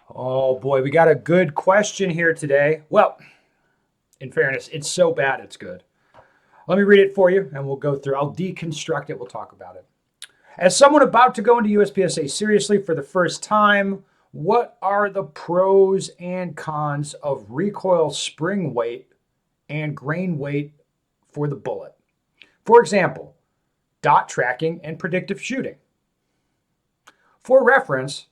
Oh boy, we got a good question here today. Well, in fairness, it's so bad it's good. Let me read it for you and we'll go through. I'll deconstruct it. We'll talk about it. As someone about to go into USPSA seriously for the first time, what are the pros and cons of recoil spring weight and grain weight for the bullet? For example, dot tracking and predictive shooting. For reference,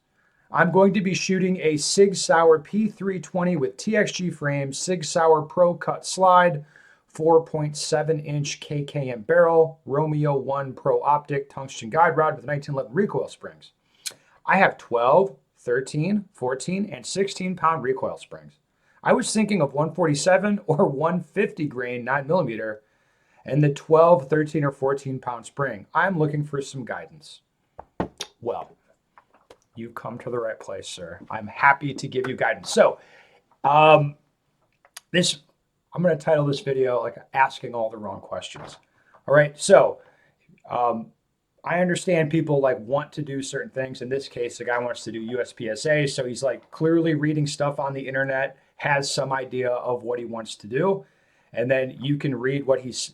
I'm going to be shooting a Sig Sauer P320 with TXG frame, Sig Sauer Pro Cut Slide, 4.7-inch KKM barrel, Romeo 1 Pro Optic tungsten guide rod with 1911 recoil springs. I have 12, 13, 14, and 16-pound recoil springs. I was thinking of 147 or 150 grain 9mm and the 12, 13, or 14-pound spring. I'm looking for some guidance. Well, you've come to the right place, sir. I'm happy to give you guidance. So, um, this I'm going to title this video like asking all the wrong questions. All right. So, I understand people like want to do certain things. In this case, the guy wants to do USPSA, so he's like clearly reading stuff on the internet, has some idea of what he wants to do, and then you can read what he's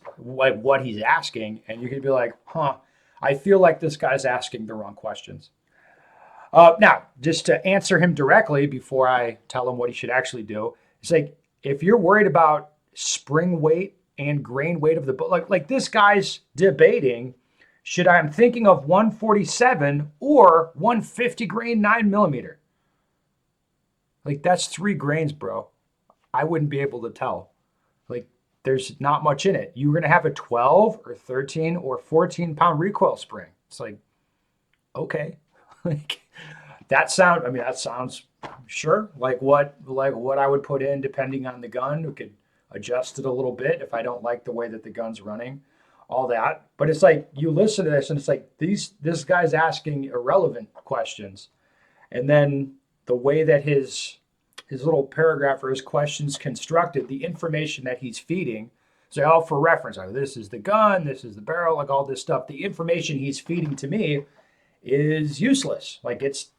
asking, and you can be like, "Huh, I feel like this guy's asking the wrong questions." Now, just to answer him directly before I tell him what he should actually do, it's like if you're worried about spring weight and grain weight of the book, like this guy's debating, should I'm thinking of 147 or 150 grain 9mm? Like that's 3 grains, bro. I wouldn't be able to tell. Like there's not much in it. You're gonna have a 12 or 13 or 14-pound recoil spring. It's like, okay. Like that sounds sure like what I would put in depending on the gun. We could adjust it a little bit if I don't like the way that the gun's running, all that. But it's like you listen to this and it's like this guy's asking irrelevant questions. And then the way that his little paragraph or his questions constructed, the information that he's feeding, so all for reference, like this is the gun, this is the barrel, like all this stuff. The information he's feeding to me is useless. Like it's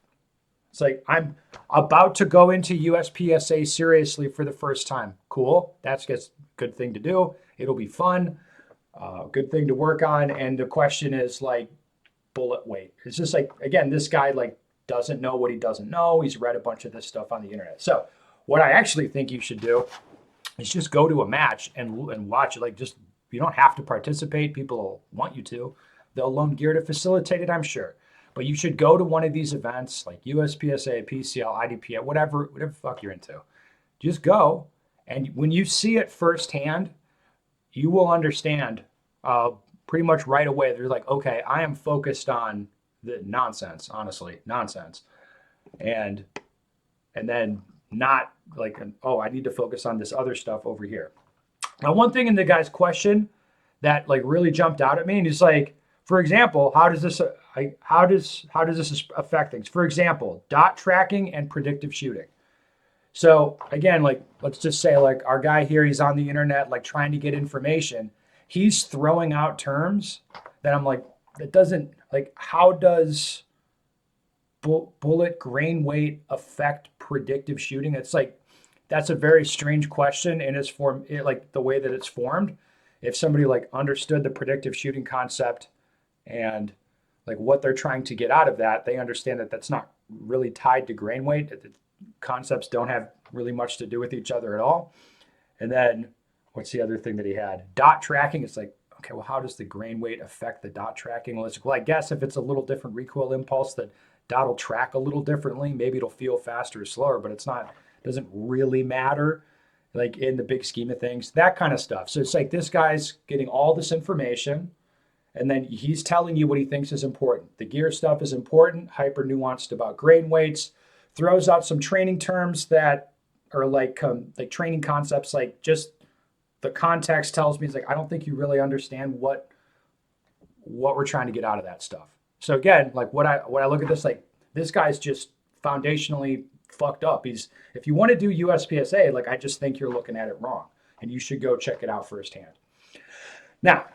like I'm about to go into USPSA seriously for the first time. Cool. That's a good thing to do. It'll be fun. Good thing to work on. And the question is like bullet weight. It's just like, again, this guy like doesn't know what he doesn't know. He's read a bunch of this stuff on the internet. So what I actually think you should do is just go to a match and watch it. Like just, you don't have to participate. People will want you to. They'll loan gear to facilitate it, I'm sure. But you should go to one of these events like USPSA, PCL, IDPA, whatever the fuck you're into. Just go. And when you see it firsthand, you will understand pretty much right away. They're like, okay, I am focused on the nonsense, honestly, nonsense. And and then not like, oh, I need to focus on this other stuff over here. Now, one thing in the guy's question that like really jumped out at me, and he's like, for example, how does this affect things? For example, dot tracking and predictive shooting. So again, like let's just say like our guy here, he's on the internet like trying to get information. He's throwing out terms that I'm like, that doesn't like how does bullet grain weight affect predictive shooting? It's like that's a very strange question in its form, like the way that it's formed. If somebody like understood the predictive shooting concept and like what they're trying to get out of that, they understand that that's not really tied to grain weight. That the concepts don't have really much to do with each other at all. And then what's the other thing that he had? Dot tracking. It's like, okay, well, how does the grain weight affect the dot tracking? Well, I guess if it's a little different recoil impulse, that dot will track a little differently. Maybe it'll feel faster or slower, but it's not, doesn't really matter like in the big scheme of things, that kind of stuff. So it's like this guy's getting all this information and then he's telling you what he thinks is important. The gear stuff is important, hyper nuanced about grain weights, throws out some training terms that are like training concepts, like just the context tells me it's like I don't think you really understand what we're trying to get out of that stuff. So again, like what I look at this like this guy's just foundationally fucked up. He's if you want to do USPSA, like I just think you're looking at it wrong, and you should go check it out firsthand. Now,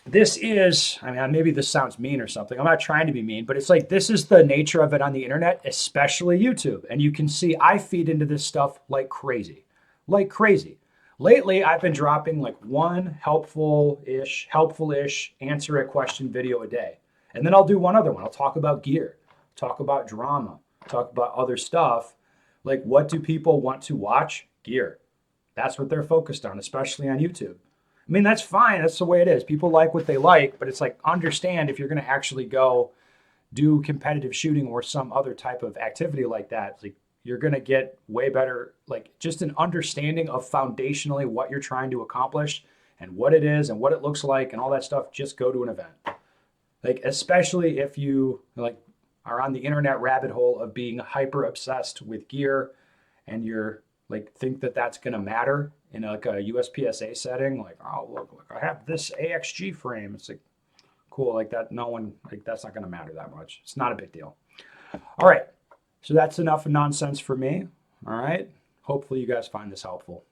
This is, I mean, maybe this sounds mean or something. I'm not trying to be mean, but it's like this is the nature of it on the internet, especially YouTube. And you can see I feed into this stuff like crazy, like crazy. Lately, I've been dropping like one helpful-ish answer a question video a day. And then I'll do one other one. I'll talk about gear, talk about drama, talk about other stuff. Like, what do people want to watch? Gear. That's what they're focused on, especially on YouTube. I mean, that's fine. That's the way it is. People like what they like, but it's like, understand if you're going to actually go do competitive shooting or some other type of activity like that, like you're going to get way better, like just an understanding of foundationally what you're trying to accomplish and what it is and what it looks like and all that stuff. Just go to an event. Like, especially if you like are on the internet rabbit hole of being hyper obsessed with gear and you're like think that that's going to matter in like a USPSA setting, like, oh look, I have this AXG frame. It's like cool, like that. No one, like, that's not going to matter that much. It's not a big deal. All right, so that's enough nonsense for me. All right, hopefully you guys find this helpful.